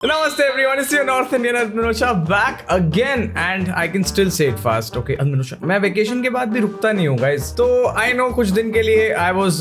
Namaste everyone, it's your North Indian Anusha back again and I can still say it fast, okay Anusha. मैं vacation के बाद भी रुकता नहीं हूँ guys. तो I know कुछ दिन के लिए I was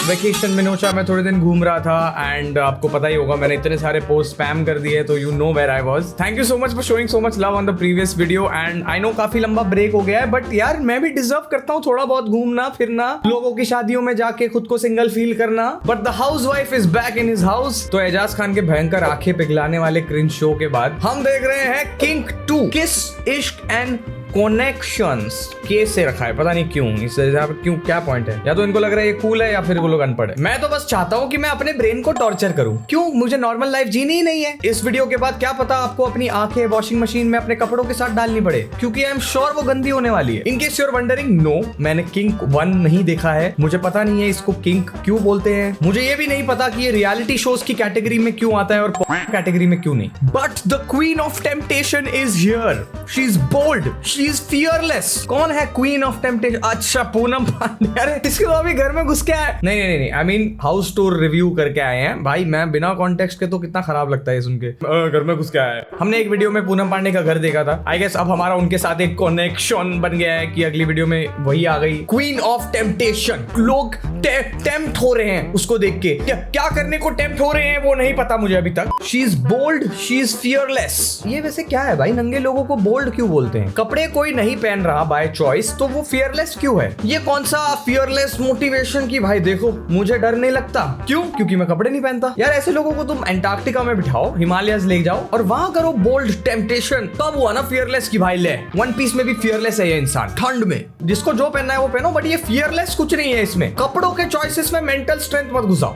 वेकेशन में नोशा मैं थोड़े दिन घूम रहा था and आपको पता ही होगा मैंने इतने सारे पोस्ट स्पैम कर दिए तो you know where I was. Thank you so much for showing so much love on the previous video and I know काफी लंबा ब्रेक हो गया है but यार मैं भी डिजर्व करता हूँ थोड़ा बहुत घूमना फिरना, लोगों की शादियों में जाके खुद को सिंगल फील करना. But the housewife is back in his house. तो एजाज खान के भयंकर आंखें पिघलाने वाले क्रिंज शो के बाद हम देख रहे हैं किंग 2 किस इश्क एंड कनेक्शंस. के से रखा है पता नहीं क्यों, इससे क्यों क्या पॉइंट है? या तो इनको लग रहा है ये कूल है या फिर वो लोग अनपढ़ है. मैं तो बस चाहता हूँ कि मैं अपने ब्रेन को टॉर्चर करूँ. क्यों? मुझे नॉर्मल लाइफ जीनी ही नहीं है. इस वीडियो के बाद क्या पता आपको अपनी आंखें वॉशिंग मशीन में अपने कपड़ों के साथ डालनी पड़े क्योंकि आई एम श्योर वो गंदी होने वाली है. In case you are wondering, no मैंने किंग 1 नहीं देखा है. मुझे पता नहीं है इसको किंग क्यों बोलते हैं. मुझे ये भी नहीं पता कि ये रियलिटी शोज की कैटेगरी में क्यों आता है और कैटेगरी में क्यों नहीं. But the queen of temptation is here. She is bold, she is fearless. कौन है क्वीन ऑफ टेम्पटेशन? अच्छा पूनम पांडे. अरे इसके तो अभी घर में घुस के आए. नहीं I mean house tour review करके आए हैं. भाई मैं बिना कॉन्टेक्स्ट के तो कितना खराब लगता है सुन के घर में घुस के आया है. हमने एक वीडियो में पूनम पांडे का घर देखा था. आई गेस अब हमारा उनके साथ एक कनेक्शन बन गया है कि अगली वीडियो में वही आ गई. Queen of temptation. लोग टेम्प्ट हो रहे हैं उसको देख के. क्या करने को टेम्प्ट हो रहे हैं वो नहीं पता मुझे अभी तक. She is bold, she is fearless. ये वैसे क्या है भाई? नंगे लोगों को बोल्ड क्यों बोलते हैं? कपड़े कोई नहीं पहन रहा बाय चॉइस तो वो फियरलेस क्यों है? ये कौन सा फियरलेस मोटिवेशन की भाई देखो मुझे डर नहीं लगता. क्यों? क्योंकि मैं कपड़े नहीं पहनता. यार ऐसे लोगों को तुम एंटार्क्टिका में बिठाओ, हिमालयस ले जाओ और वहां करो बोल्ड टेम्पटेशन. तब हुआ ना फियरलेस की भाई. ले वन पीस में भी फियरलेस है ये इंसान. ठंड में जिसको जो पहनना है वो पहनो बट ये फियरलेस कुछ नहीं है इसमें. कपड़ों के चॉइसेस में मेंटल स्ट्रेंथ मत घुसाओ.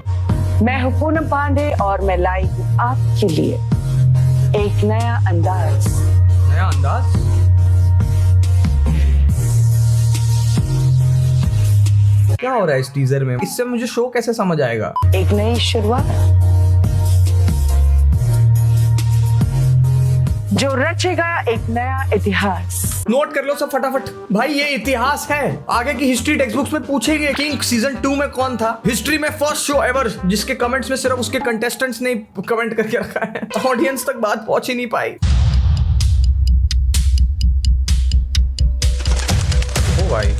मैं हूं पूनम पांडे और मैं लाई हूं आपके लिए एक नया अंदाज. नया अंदाज? क्या हो रहा है इस टीजर में? इससे मुझे शो कैसे समझ आएगा? एक नई शुरुआत जो रचेगा एक नया इतिहास. नोट कर लो सब फटाफट. भाई ये इतिहास है. आगे की हिस्ट्री टेक्स्ट बुक्स में पूछेंगे किंग सीजन 2 में कौन था. हिस्ट्री में फर्स्ट शो एवर जिसके कमेंट्स में सिर्फ उसके कंटेस्टेंट्स ने कमेंट करके रखा है. ऑडियंस तक बात पहुंच ही नहीं पाई. ओ भाई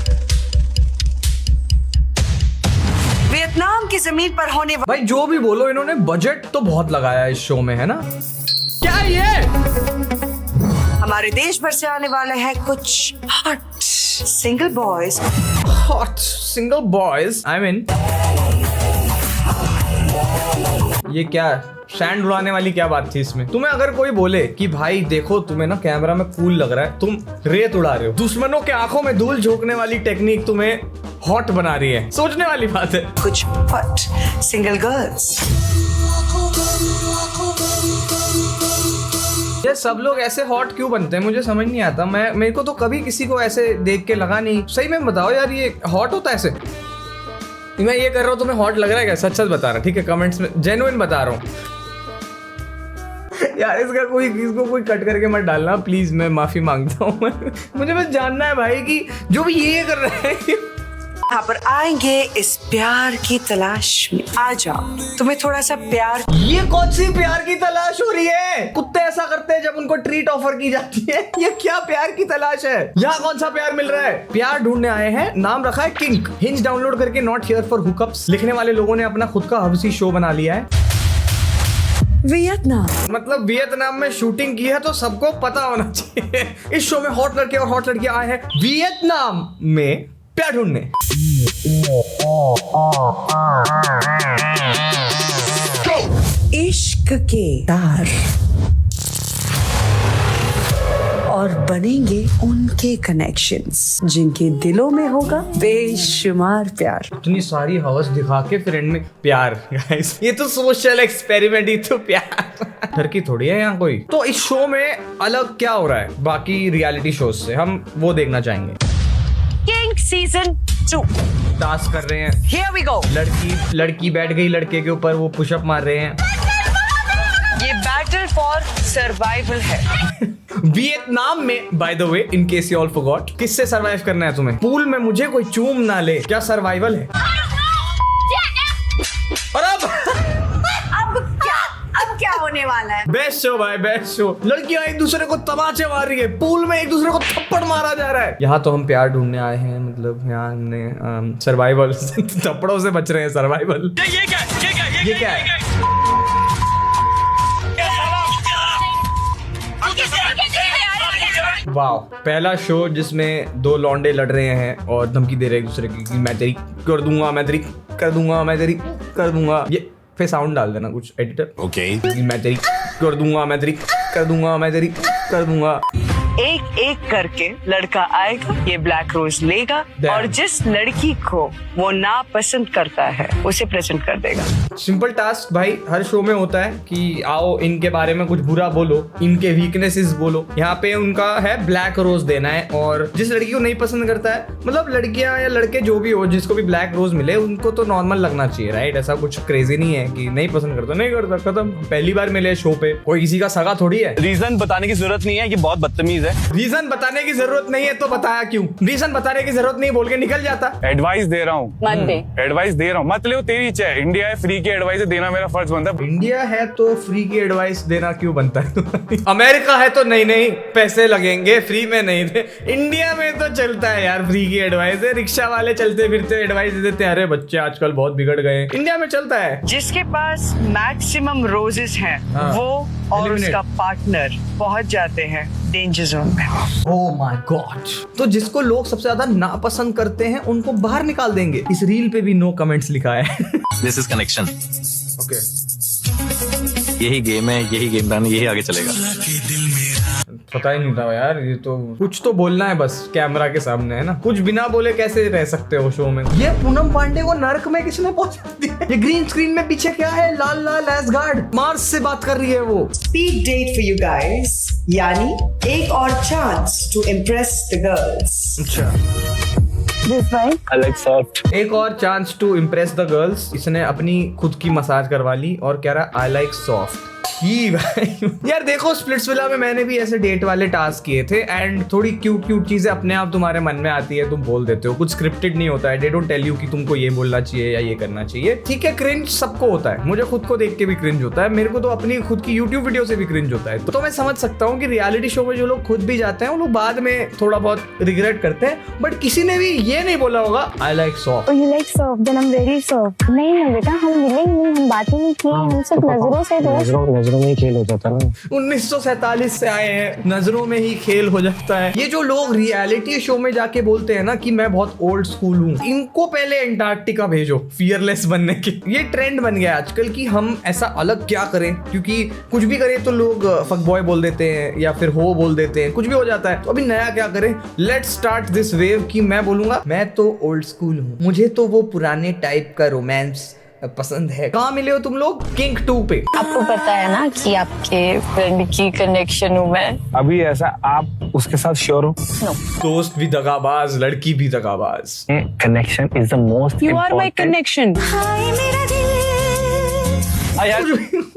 वियतनाम की जमीन पर होने भाई जो भी बोलो इन्होंने बजट तो बहुत लगाया इस शो में है ना. क्या ये हमारे देश भर से आने वाले हैं कुछ hot single boys. Hot single boys I mean ये क्या सैंड उड़ाने वाली क्या बात थी इसमें? तुम्हें अगर कोई बोले कि भाई देखो तुम्हें ना कैमरा में कूल लग रहा है, तुम रेत उड़ा रहे हो, दुश्मनों के आंखों में धूल झोंकने वाली टेक्निक तुम्हें हॉट बना रही है, सोचने वाली बात है. कुछ हॉट सिंगल गर्ल्स. ये सब लोग ऐसे हॉट क्यों बनते हैं मुझे समझ नहीं आता. मेरे को तो कभी किसी को ऐसे देख के लगा नहीं. सही में बताओ यार ये हॉट होता है ऐसे? मैं ये कर रहा हूँ तुम्हें हॉट लग रहा है क्या? सच सच बता रहा. ठीक है कमेंट्स में जेन्युइन बता रहा हूँ. यार इसको कोई कट करके मत डालना प्लीज, मैं माफी मांगता हूँ. मुझे बस जानना है भाई कि जो भी ये कर रहा है यहाँ पर आएंगे इस प्यार की तलाश में. आ जाओ तुम्हें थोड़ा सा प्यार. ये कौन सी प्यार की तलाश हो रही है? कुत्ते ऐसा करते हैं जब उनको ट्रीट ऑफर की जाती है. ये क्या प्यार की तलाश है? यहाँ कौन सा प्यार मिल रहा है? प्यार ढूंढने आए हैं, नाम रखा है किंग. हिंज डाउनलोड करके नॉट हियर फॉर हुकअप्स लिखने वाले लोगों ने अपना खुद का हवसी शो बना लिया है. वियतनाम मतलब वियतनाम में शूटिंग की है तो सबको पता होना चाहिए. इस शो में हॉट लड़के और हॉट लड़कियां आए हैं वियतनाम में प्यार ढूंढने. इश्क के तार और बनेंगे उनके कनेक्शंस जिनके दिलों में होगा बेशुमार प्यार. इतनी सारी हवस दिखा के फिर एंड में प्यार. गाइस ये तो सोशल एक्सपेरिमेंट ही तो प्यार. डर की थोड़ी है यहाँ कोई. तो इस शो में अलग क्या हो रहा है बाकी रियलिटी शोज से, हम वो देखना चाहेंगे. किंग सीजन 2 टास्क कर रहे हैं. Here we go. लड़की बैठ गई लड़के के ऊपर, वो पुशअप मार रहे हैं. ये बैटल फॉर सर्वाइवल है. वियतनाम में by the way in case you all forgot, किससे सरवाइव करना है तुम्हें? पूल में मुझे कोई चूम ना ले, क्या सर्वाइवल है? और अब क्या? अब अब क्या होने वाला है? बेस्ट शो भाई, बेस्ट शो। लड़कियां एक दूसरे को तमाचे मार रही है, पूल में एक दूसरे को थप्पड़ मारा जा रहा है। यहाँ तो हम प्यार ढूंढने आए हैं, मतलब यहाँ हमने सर्वाइवल थप्पड़ों से बच रहे हैं, सर्वाइवल। ये क्या है? वाह, पहला शो जिसमें दो लौंडे लड़ रहे हैं और धमकी दे रहे हैं एक दूसरे की कि मैं तेरी कर दूंगा, मैं तेरी कर दूंगा, मैं तेरी कर दूंगा। ये पे साउंड डाल देना कुछ एडिटर। ओके। मैं तेरी कर दूंगा, मैं तेरी कर दूंगा, मैं तेरी कर दूंगा। एक एक करके लड़का आएगा, ये ब्लैक रोज लेगा और जिस लड़की को वो नापसंद करता है उसे प्रेजेंट कर देगा। सिंपल टास्क भाई, हर शो में होता है कि आओ इनके बारे में कुछ बुरा बोलो, इनके वीकनेसेस बोलो। यहाँ पे उनका है ब्लैक रोज देना है और जिस लड़की को नहीं पसंद करता है, मतलब लड़कियां या लड़के जो भी हो, जिसको भी ब्लैक रोज मिले उनको तो नॉर्मल लगना चाहिए, राइट? ऐसा कुछ क्रेजी नहीं है कि नहीं पसंद करता, नहीं करता, खत्म। पहली बार मिले शो पे, कोई किसी का सगा थोड़ी है। रीजन बताने की जरूरत नहीं है, ये बहुत बदतमीज है। रीजन बताने की जरूरत नहीं है तो बताया क्यों? रीजन बताने की जरूरत नहीं बोल के निकल जाता। एडवाइस दे रहा हूँ, एडवाइस दे रहा हूँ, मत ले, तेरी इच्छा है। इंडिया है, फ्री की एडवाइस देना मेरा फर्ज बनता है। इंडिया है तो फ्री की एडवाइस देना क्यों बनता है? अमेरिका है तो नहीं पैसे लगेंगे, फ्री में नहीं दे। इंडिया में तो चलता है यार, फ्री की एडवाइस है। रिक्शा वाले चलते फिरते एडवाइस देते हैं, अरे बच्चे आजकल बहुत बिगड़ गए। इंडिया में चलता है। जिसके पास मैक्सिमम रोजेस हैं वो और Eliminate. उसका पार्टनर पहुंच जाते हैं डेंजर जोन में। Oh my God. तो जिसको लोग सबसे ज्यादा नापसंद करते हैं उनको बाहर निकाल देंगे। इस रील पे भी नो कमेंट्स लिखा है। This is connection. ओके, यही गेम है, यही गेम प्लान, यही आगे चलेगा। पता ही नहीं था यार। ये तो कुछ तो बोलना है बस कैमरा के सामने, है ना? कुछ बिना बोले कैसे रह सकते हो शो में? ये पूनम पांडे को नर्क में किसने पहुंचा दिया? ये ग्रीन स्क्रीन में पीछे क्या है? लाल लाल एसगार्ड मार्स से बात कर रही है वो। Speed date for you guys. यानी एक और chance to impress the girls. अच्छा, एक और chance to impress the girls. इसने अपनी खुद की मसाज करवा ली और कह रहा आई लाइक सॉफ्ट। ही भाई यार देखो, स्प्लिट्सविला में मैंने भी ऐसे डेट वाले टास्क किए थे एंड थोड़ी क्यूट चीजें अपने आप तुम्हारे मन में आती है, तुम बोल देते हो। कुछ स्क्रिप्टेड नहीं होता है। दे डोंट टेल यू कि तुमको ये बोलना चाहिए या ये करना चाहिए। ठीक है, क्रिंज सबको होता है। मुझे खुद को देख के भी क्रिंज होता है। मेरे को तो अपनी खुद की यूट्यूब वीडियो से भी क्रिंज होता है। तो मैं समझ सकता हूँ कि रियलिटी शो में जो लोग खुद भी जाते हैं वो लोग बाद में थोड़ा बहुत रिग्रेट करते हैं। बट किसी ने भी ये नहीं बोला होगा I like soft. You like soft, then I'm very soft. नहीं ना बेटा, हम मिले नहीं, हम बातें नहीं की, हम सिर्फ नजरों से दोस्त। नजरों में ही खेल हो जाता ना। 1947 से आए हैं, नजरों में ही खेल हो जाता है। ये जो लोग रियलिटी शो में जाके बोलते हैं ना कि मैं बहुत ओल्ड स्कूल हूँ, इनको पहले अंटार्कटिका भेजो फियरलेस बनने के। ये ट्रेंड बन गया आजकल कि हम ऐसा अलग क्या करें, क्योंकि कुछ भी करें तो लोग फक बॉय बोल देते हैं या फिर हो बोल देते हैं, कुछ भी हो जाता है। तो अभी नया क्या करें? लेट्स स्टार्ट दिस वेव कि मैं बोलूंगा मैं तो ओल्ड स्कूल हूँ, मुझे तो वो पुराने टाइप का रोमांस पसंद है। कहाँ मिले हो तुम लोग? किंग 2 पे। आपको पता है ना कि आपके फ्रेंड की कनेक्शन हूँ मैं। अभी ऐसा आप उसके साथ श्योर हो? दोस्त भी दगाबाज, लड़की भी दगाबाज। Connection is the most You are my connection.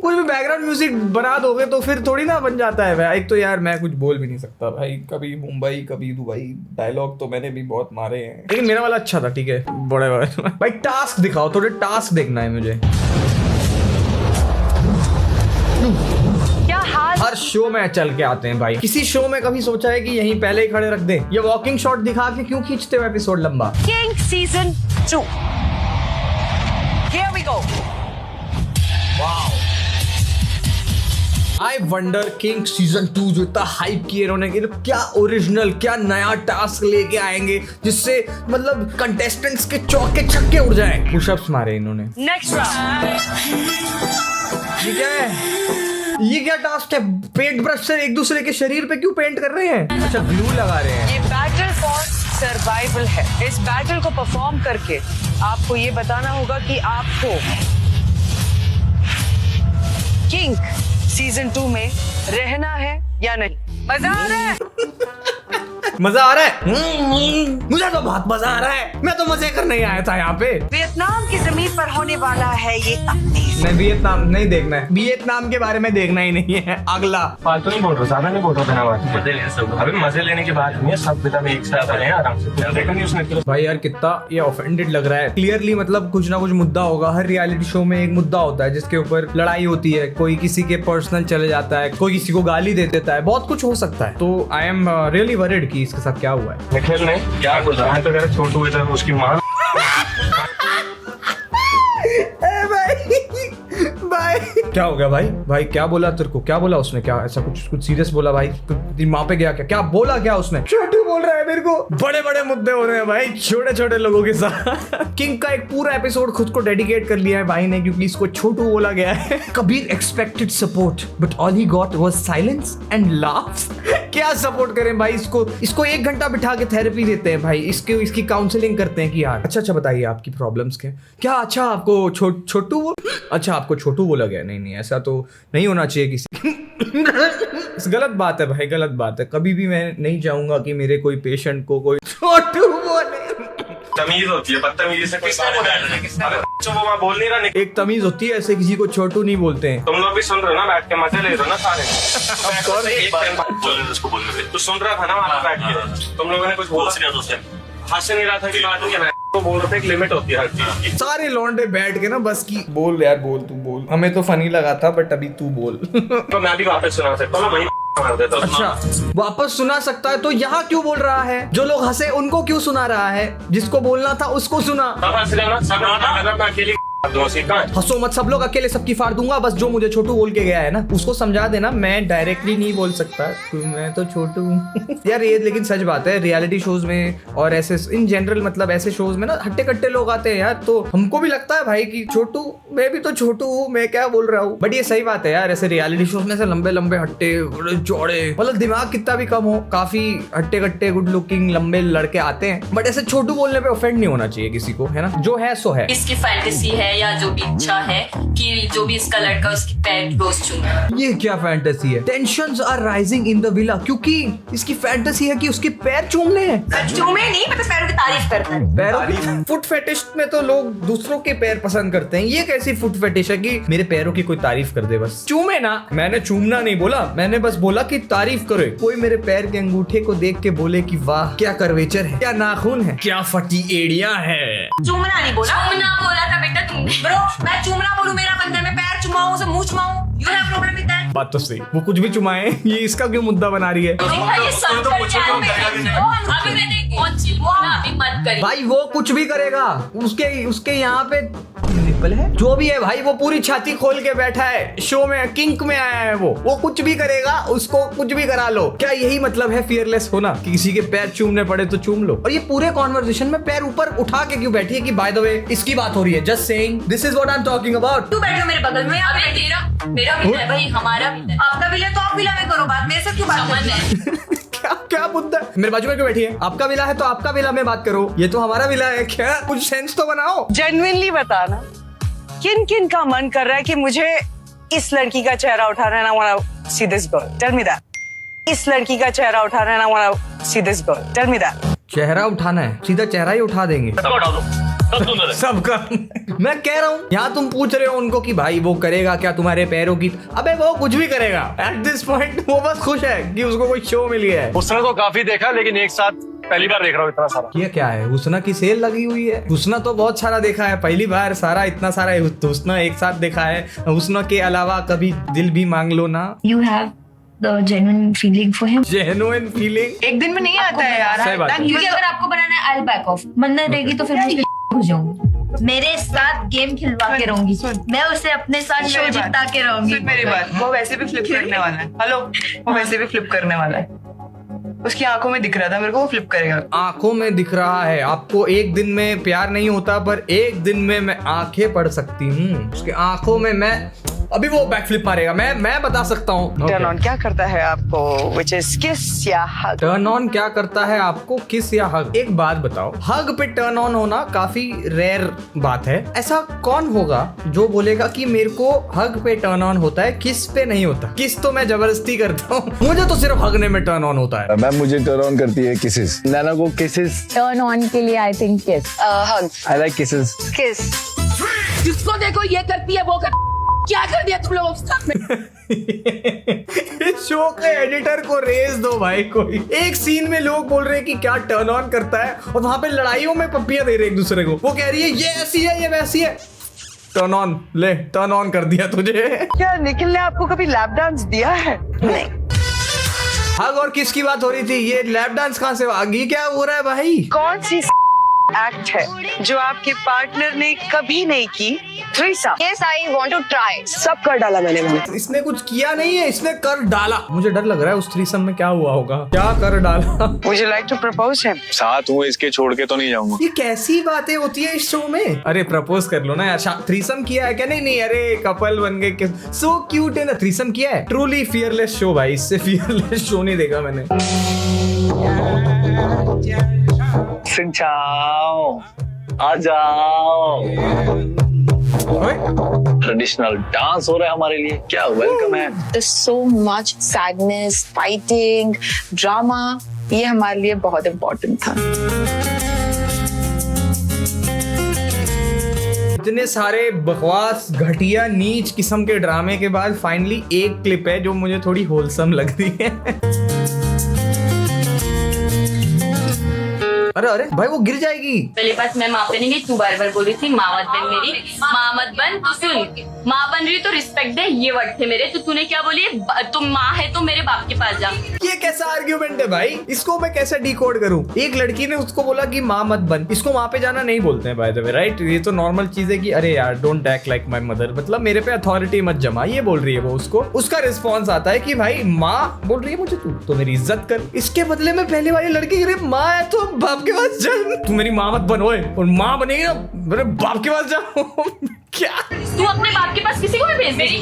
कुछ भी बैकग्राउंड म्यूजिक बना दोगे तो फिर थोड़ी ना बन जाता है भाई। एक तो यार मैं कुछ बोल भी नहीं सकता भाई, कभी मुंबई कभी दुबई, डायलॉग तो मैंने भी बहुत मारे हैं, लेकिन मेरा वाला अच्छा था। ठीक है, बड़े भाई टास्क दिखाओ, थोड़े टास्क देखना है मुझे। क्या हाल? हर शो में चल के आते हैं भाई। किसी शो में कभी सोचा है कि यहीं पहले ही खड़े रख दें? ये वॉकिंग शॉट दिखा के क्यों खींचते हो एपिसोड लंबा? King Season 2. Here we go. I wonder king season 2 जो इतना हाइप किए इन्होंने, कि क्या ओरिजिनल, क्या नया टास्क लेके आएंगे जिससे मतलब कंटेस्टेंट्स के चौके छक्के उड़ जाएं। पुशअप्स मारे इन्होंने। Next round. ये क्या है? ये क्या टास्क है? पेंट ब्रश से एक दूसरे के शरीर पे क्यों पेंट कर रहे हैं? अच्छा, ग्लू लगा रहे हैं। ये बैटल फॉर सर्वाइवल है। इस बैटल को परफॉर्म करके आपको ये बताना होगा कि आपको किंग सीजन 2 में रहना है या नहीं। मजा आ रहा है? मजा आ रहा है? मुझे तो बहुत मजा आ रहा है, मैं तो मजे करने ही आया था यहाँ पे। वियतनाम की जमीन पर होने वाला है ये अपनी। नहीं, वियतनाम नहीं देखना है, वियतनाम के बारे में देखना ही नहीं है। अगला फालतू नहीं बोल रहा, ज्यादा नहीं बोल रहा बिना बात के। अभी मजे लेने की बात नहीं है, सब पिता में एक साथ आए हैं आराम से। देखा नहीं उसने भाई यार कितना ये ऑफेंडेड लग रहा है। क्लियरली मतलब कुछ ना कुछ मुद्दा होगा। हर रियलिटी शो में एक मुद्दा होता है जिसके ऊपर लड़ाई होती है, कोई किसी के पर्सनल चले जाता है, कोई किसी को गाली दे देता है, बहुत कुछ हो सकता है। तो आई एम रियली वरिड कि इसके साथ क्या हुआ है। निखिल ने क्या बोल रहा है, तो कह रहा छोटू इधर उसकी माँ। भाई क्या हो गया भाई? भाई क्या बोला तेरे को? क्या बोला उसने? क्या ऐसा कुछ सीरियस बोला भाई? तेरी माँ पे गया क्या? क्या बोला क्या उसने? छोटू बोल रहा है मेरे को। बड़े बड़े मुद्दे हो रहे हैं भाई छोटे छोटे लोगों के साथ। किंग का एक पूरा एपिसोड खुद को डेडिकेट कर लिया है भाई ने, क्योंकि इसको छोटू बोला गया है। Kabir expected support but all he got was silence and laughs. क्या सपोर्ट करें भाई इसको 1 घंटा बिठा के थेरेपी देते हैं भाई, इसकी काउंसलिंग करते हैं कि यार अच्छा बताइए आपकी प्रॉब्लम्स क्या। अच्छा आपको छोटू अच्छा आपको छोटू बोला गया? नहीं ऐसा तो नहीं होना चाहिए किसी। गलत बात है भाई, गलत बात है। कभी भी मैं नहीं चाहूंगा कि मेरे कोई पेशेंट को कोई छोटू बोले। तमीज होती है, बदतमीजी से वो वहाँ बोल नहीं रहा। एक तमीज होती है, ऐसे किसी को छोटू नहीं बोलते हैं। तुम लोग भी सुन रहे हो ना, बैठ के मजे ले रहे हो ना सारे। तू सुन रहा था ना वहाँ बैठ के, तुम लोगों ने कुछ बोला हंस नहीं रहा था कि बात नहीं है, तो बोल रहे थे एक लिमिट होती है हर चीज की। सारे लौंडे बैठ के ना बस की बोल यार, बोल तू बोल। हमें तो फनी लगा था बट अभी तू बोल। तो मैं भी वापस सुना सकता हूँ, वही मार देता हूँ। अच्छा वापस सुना सकता है तो यहाँ क्यों बोल रहा है? जो लोग हंसे उनको क्यों सुना रहा है? जिसको बोलना था उसको सुना। सब हंस रहे ना, सब मैं अकेली हंसो मत, सब लोग अकेले सबकी फाड़ दूंगा। बस जो मुझे छोटू बोल के गया है ना उसको समझा देना। मैं डायरेक्टली नहीं बोल सकता, मैं तो छोटू हूँ। यार ये लेकिन सच बात है, रियलिटी शोज में और ऐसे इन जनरल मतलब ऐसे शोज में ना हट्टे कट्टे लोग आते हैं यार, तो हमको भी लगता है भाई कि छोटू, मैं भी तो छोटू हूँ, मैं क्या बोल रहा हूँ। बट ये सही बात है यार, ऐसे रियलिटी शोज में से लंबे लंबे हट्टे चौड़े, मतलब दिमाग कितना भी कम हो, काफी हट्टे कट्टे गुड लुकिंग लंबे लड़के आते हैं। बट ऐसे छोटू बोलने पे ऑफेंड नहीं होना चाहिए किसी को, है ना? जो है सो है। इसकी फैंटेसी है या जो भी इच्छा है कि जो भी इसका लड़का उसकी पैर रोज चूमे। ये क्या फैंटेसी है? Tensions are rising in the villa, क्योंकि इसकी फैंटेसी है कि उसके पैर चूमने हैं। चूमे नहीं, मतलब पैरों की तारीफ करता है। पैरों फुट फेटिश में तो लोग दूसरों के पैर पसंद करते हैं। ये कैसी फुट फेटिश है कि मेरे पैरों की कोई तारीफ कर दे? बस चूमे ना, मैंने चूमना नहीं बोला, मैंने बस बोला कि तारीफ करे। कोई मेरे पैर के अंगूठे को देख के बोले कि वाह क्या कर्वेचर है, क्या नाखून है, क्या फटी एड़ियां है। चूमना नहीं बोला, चूमना बोला था बेटा तुमने। ब्रो मैं चूमना बोलूं, मेरा बंदर में पैर चुमाऊं, उसे मुंह चुमाऊं, you have problem with that? बात तो सही, वो कुछ भी चुमाए, ये इसका क्यों मुद्दा बना रही है? ये सब कर जाओ अभी मैं देख कौन चिल ना अभी मत करिए भाई। वो कुछ भी करेगा, उसके यहाँ पे निप्पल है, जो भी है भाई, वो पूरी छाती खोल के बैठा है शो में, किंक में आया है वो कुछ भी करेगा, उसको कुछ भी करा लो। क्या यही मतलब है फियरलेस होना कि किसी के पैर चूमने पड़े तो चूम लो? और ये पूरे कॉन्वर्सेशन में पैर ऊपर उठा के क्यों बैठी है कि बाय द वे इसकी बात हो रही है? Just saying this is what I am talking about. तू बैठो मेरे बगल में, अभी तेरा मेरा भी है भाई, हमारा भी है। आपका भी है तो आप भी में करो बात, मेरे से क्यों बात करनी है? क्या मुद्दा? मेरे बाजू में क्यों बैठी है? आपका विला है तो आपका विला में बात करो, ये तो हमारा विला है। क्या कुछ सेंस तो बनाओ। जेन्युइनली बताना, किन किन का मन कर रहा है कि मुझे इस लड़की का चेहरा उठाना है? ना wanna see this girl, tell me that. इस लड़की का चेहरा उठाना है? ना wanna see this girl, tell me that. चेहरा उठाना है, सीधा चेहरा ही उठा देंगे सबका। मैं कह रहा हूँ, यहाँ तुम पूछ रहे हो उनको कि भाई वो करेगा क्या तुम्हारे पैरों की? अबे वो कुछ भी करेगा एट दिस पॉइंट। वो बस खुश है कि उसको कोई शो मिली है। उसने तो काफी देखा, लेकिन एक साथ पहली बार देख रहा हूँ इतना सारा। ये क्या है? हुस्ना की सेल लगी हुई है। हुस्ना तो बहुत सारा देखा है, पहली बार सारा इतना सारा हुस्ना एक साथ देखा है। हुस्ना के अलावा कभी दिल भी मांग लो ना। You have the genuine feeling for him. Genuine feeling एक दिन में नहीं आता है यार। सही बात है। क्योंकि अगर आपको बनाना है I'll back off. मन्नत देगी तो फिर मैं उसके हो जाऊंगी। मेरे साथ गेम खिलवा के रहूंगी, मैं उसे अपने साथ शो जिता के रहूंगी। मेरी बात, वो वैसे भी फ्लिप करने वाला है। हेलो, वो वैसे भी फ्लिप करने वाला है। उसकी आंखों में दिख रहा था मेरे को, वो फ्लिप करेगा। आंखों में दिख रहा है आपको? एक दिन में प्यार नहीं होता, पर एक दिन में मैं आंखें पढ़ सकती हूँ। उसके आंखों में मैं अभी वो बैकफ्लिप मारेगा, मैं बता सकता हूँ। टर्न ऑन क्या करता है आपको, which is kiss या hug? टर्न ऑन क्या करता है आपको, किस या हग? एक बात बताओ, हग पे टर्न ऑन होना काफी रेयर बात है। ऐसा कौन होगा जो बोलेगा कि मेरे को हग पे टर्न ऑन होता है, किस पे नहीं होता? किस तो मैं जबरदस्ती करता हूँ, मुझे तो सिर्फ हगने में टर्न ऑन होता है। मैम मुझे टर्न ऑन करती है किसेस। नैना को किसेस। टर्न ऑन के लिए आई थिंक किस। Hug. I like kisses. Kiss. जिसको देखो ये करती है वो कर, क्या कर दिया तुम लोगों के साथ में? इस शो के एडिटर को रेस दो भाई। कोई एक सीन में लोग बोल रहे हैं कि क्या टर्न ऑन करता है, और वहां पे लड़ाइयों में पप्पियां दे रहे एक दूसरे को। वो कह रही है ये ऐसी है ये वैसी है। टर्न ऑन, ले टर्न ऑन कर दिया तुझे। क्या निखिल ने आपको कभी लैप डांस दिया है? नहीं। हग और किसकी बात हो रही थी, ये लैप डांस कहाँ से आ गई? क्या हो रहा है भाई? कौन सी एक्ट है जो आपके पार्टनर ने कभी नहीं की? Threesome. Yes, I want to try. सब कर डाला मैंने। इसने कुछ किया नहीं है, इसने कर डाला। मुझे डर लग रहा है उस थ्रीसम में क्या हुआ होगा, क्या कर डाला। Would you like to propose him? साथ हूँ, इसके छोड़ के तो नहीं जाऊंगा। ये कैसी बातें होती है इस शो में? अरे प्रपोज कर लो ना यार। थ्रीसम किया है क्या? नहीं, अरे कपल बन गए। सो क्यूट है ना। थ्रीसम किया है। ट्रूली फियरलेस शो भाई, इससे फियरलेस शो नहीं देखा मैंने। जाओ आ जाओ। ट्रेडिशनल डांस हो रहा है हमारे लिए, क्या वेलकम है। There's so much sadness, fighting, drama. ये हमारे लिए बहुत इम्पोर्टेंट था। इतने सारे बकवास घटिया नीच किस्म के ड्रामे के बाद फाइनली एक क्लिप है जो मुझे थोड़ी होलसम लगती है। अरे भाई वो गिर जाएगी। पहली बात, मैं माँ पे नहीं गई, तू बार बार बोली थी माँ मत बन मेरी, माँ मत बन। तो सुन, माँ बन रही तो रिस्पेक्ट दे, ये वर्ड थे मेरे। तो तूने क्या बोली, तुम माँ है तो मेरे बाप के पास जा। ये कैसा आर्ग्यूमेंट है भाई? इसको मैं कैसे डिकोड करूं? एक लड़की ने उसको बोला कि माँ मत बन। इसको वहां पे जाना नहीं बोलते हैं बाय द वे, राइट? ये तो नॉर्मल चीज है कि अरे यार don't act like my mother, मतलब मेरे पे अथॉरिटी मत जमा, ये बोल रही है वो उसको। उसका रिस्पॉन्स आता है कि भाई माँ बोल रही है मुझे तू तो मेरी इज्जत कर। इसके बदले में पहले वाली लड़की अरे माँ है तो बाप के पास जा, तू मेरी माँ मत बन ओए, और माँ बनेगी ना मेरे बाप के पास जाओ। क्या तू अपने बाप के पास किसी को भी भेज देगी?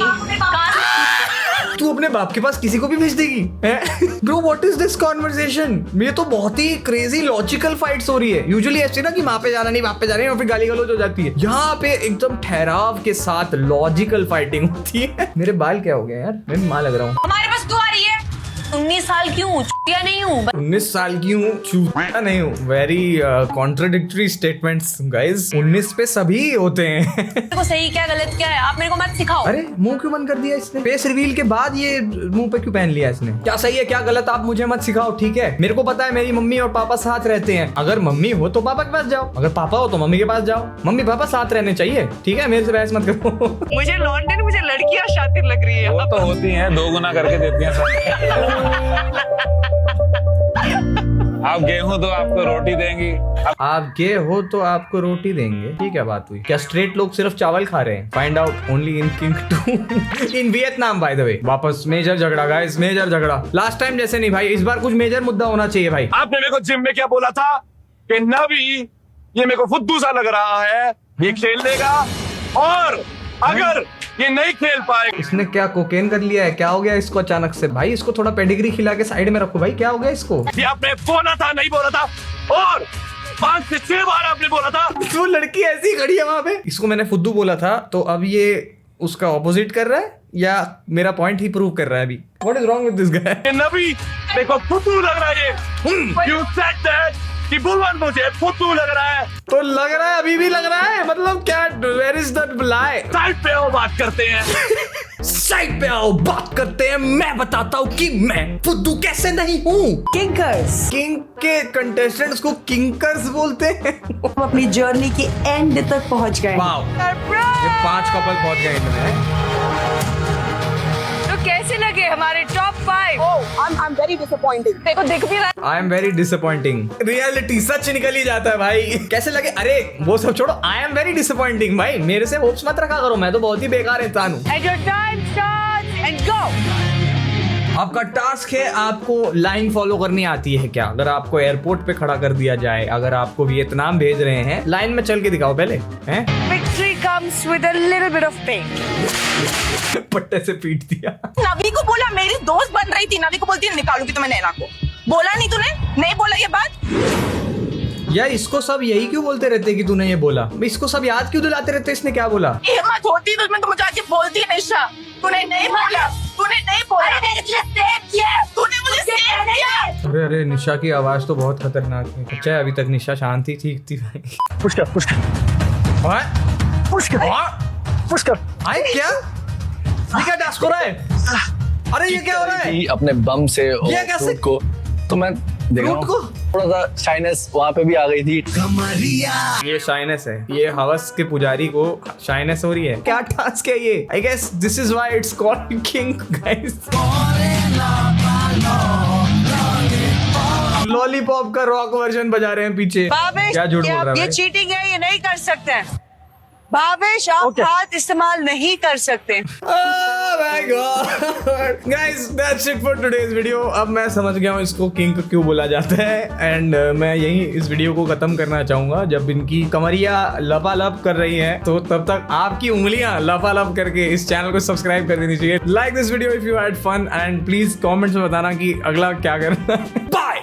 तू अपने बाप के पास किसी को भी भेज देगी? Bro what is this conversation? ये तो बहुत ही क्रेजी लॉजिकल फाइट्स हो रही है। यूजुअली ऐसे ना कि माँ पे जाना नहीं, बाप पे जाना नहीं, और फिर गाली गलौज हो जाती है। यहाँ पे एकदम ठहराव के साथ लॉजिकल फाइटिंग होती है। मेरे बाल क्या हो गया यार, मैं माँ लग रहा हूँ। हमारे पास तू आ रही है। 19 साल की हूँ, चुतिया नहीं हूँ। 19 साल की हूँ, चूतिया नहीं हूँ। Very contradictory statements guys. 19 पे सभी होते हैं। देखो सही क्या गलत क्या है, आप मेरे को मत सिखाओ। अरे मुंह क्यों बंद कर दिया इसने? फेस रिवील के बाद ये मुंह पे क्यों पहन लिया इसने? क्या सही है क्या गलत आप मुझे मत सिखाओ, ठीक है? मेरे को पता है मेरी मम्मी और पापा साथ रहते हैं। अगर मम्मी हो तो पापा के पास जाओ, अगर पापा हो तो मम्मी के पास जाओ। मम्मी पापा साथ रहने चाहिए, ठीक है? मेरे से बहस मत करो। मुझे लॉन्डन, मुझे लड़कियां शातिर लग रही है। वो तो होती हैं, 2 गुना करके देती हैं। आप गे हो तो आपको रोटी देंगी। आप गे हो तो आपको रोटी देंगे, ये क्या बात हुई? क्या स्ट्रेट लोग सिर्फ चावल खा रहे हैं? Find out only in king 2 in Vietnam by the way. वापस मेजर झगड़ा गाइस, मेजर झगड़ा। लास्ट टाइम जैसे नहीं भाई, इस बार कुछ मेजर मुद्दा होना चाहिए भाई। आपने मेरे को जिम में क्या बोला था कि नबी ये मेरे को फुद्दू सा लग रहा है, ये खेल लेगा, और अगर ये नहीं खेल पाए। इसने क्या कोकेन कर लिया है? क्या हो गया इसको अचानक से? भाई इसको थोड़ा पेडिग्री खिला के साइड में रखो भाई, क्या हो गया इसको? ये आपने बोला था नहीं बोला था, और 5 से 6 बार आपने बोला था। वो लड़की ऐसी खड़ी है वहां पे। इसको मैंने फुद्दू बोला था, तो अब ये उसका ऑपोजिट कर रहा है या मेरा पॉइंट ही प्रूव कर रहा है अभी? What is wrong with this guy? नबी देखो फुद्दू लग रहा है ये। You said that कि बुलवन मुझे फुद्दू लग रहा है, तो लग रहा है, अभी भी लग रहा है, मतलब क्या? Where is that lie? Side पे आओ बात करते हैं। साइड पे आओ बात करते हैं। मैं बताता हूँ कि मैं फुद्दू कैसे नहीं हूँ। किंकर्स, किंग के कंटेस्टेंट्स को किंकर्स बोलते हैं। हम अपनी जर्नी के एंड तक पहुंच गए। वाओ, ये 5 कपल पहुंच गए इनमें। तो कैसे लगे हमारे टॉप 5? I'm very disappointed. देखो दिख भी रहा है। I am very disappointing. Reality सच निकल ही जाता है भाई। कैसे लगे? अरे वो सब छोड़ो, आई एम वेरी डिसअपॉइंटिंग भाई। मेरे से होप्स मत रखा करो, मैं तो बहुत ही बेकार इंसान हूँ। And your time starts and go. आपका टास्क है, आपको लाइन फॉलो करनी आती है क्या? अगर आपको एयरपोर्ट पे खड़ा कर दिया जाए, अगर आपको वियतनाम भेज रहे हैं, लाइन में चल के दिखाओ पहले हैं। Victory comes with a little bit of pain. पट्टे से पीट दिया। नवी को बोला मेरी दोस्त बन रही थी, नवी को बोलती है निकालूंगी तुम्हें नैना को। बोला नहीं तूने, नहीं बोला ये बात। यार इसको सब यही क्यों बोलते रहते कि तूने ये बोला? इसको सब याद क्यों दिलाते रहते इसने क्या बोला? हिम्मत होती तो मैं मुझे आके बोलती निशा, तूने नहीं बोला, तूने नहीं बोला, तूने मुझे सेव किया। अरे अरे निशा की आवाज तो बहुत खतरनाक है। अच्छा है अभी तक निशा शांत ही ठीक थी भाई। पुश कर पुश कर What? पुश कर What? पुश कर। आए क्या? ये क्या डांस हो रहा है? अरे ये क्या हो रहा है? कि अपने बम से और ये कैसे? फ्रूट को तो मैं देख रहा फ्रूट हूँ को? थोड़ा सा शाइनेस वहाँ पे भी आ गई थी। ये शाइनेस है, ये हवस के पुजारी को शाइनेस हो रही है। क्या टास्क है ये? I guess this is why it's called king guys. Lollipop का रॉक वर्जन बजा रहे हैं पीछे। भावेश, क्या झूठ बोल रहा है ये भाई? चीटिंग है, ये नहीं कर सकते हैं। भावेश आप हाथ इस्तेमाल नहीं कर सकते। Oh my God. Guys, that's it for today's video. अब मैं समझ गया हूँ इसको किंग क्यों बोला जाता है एंड मैं यही इस वीडियो को खत्म करना चाहूंगा। जब इनकी कमरिया लपालप कर रही है तो तब तक आपकी उंगलियां लपालप करके इस चैनल को सब्सक्राइब कर देनी चाहिए। Like this video if you had fun and please comments में बताना कि अगला क्या करना है। बाय।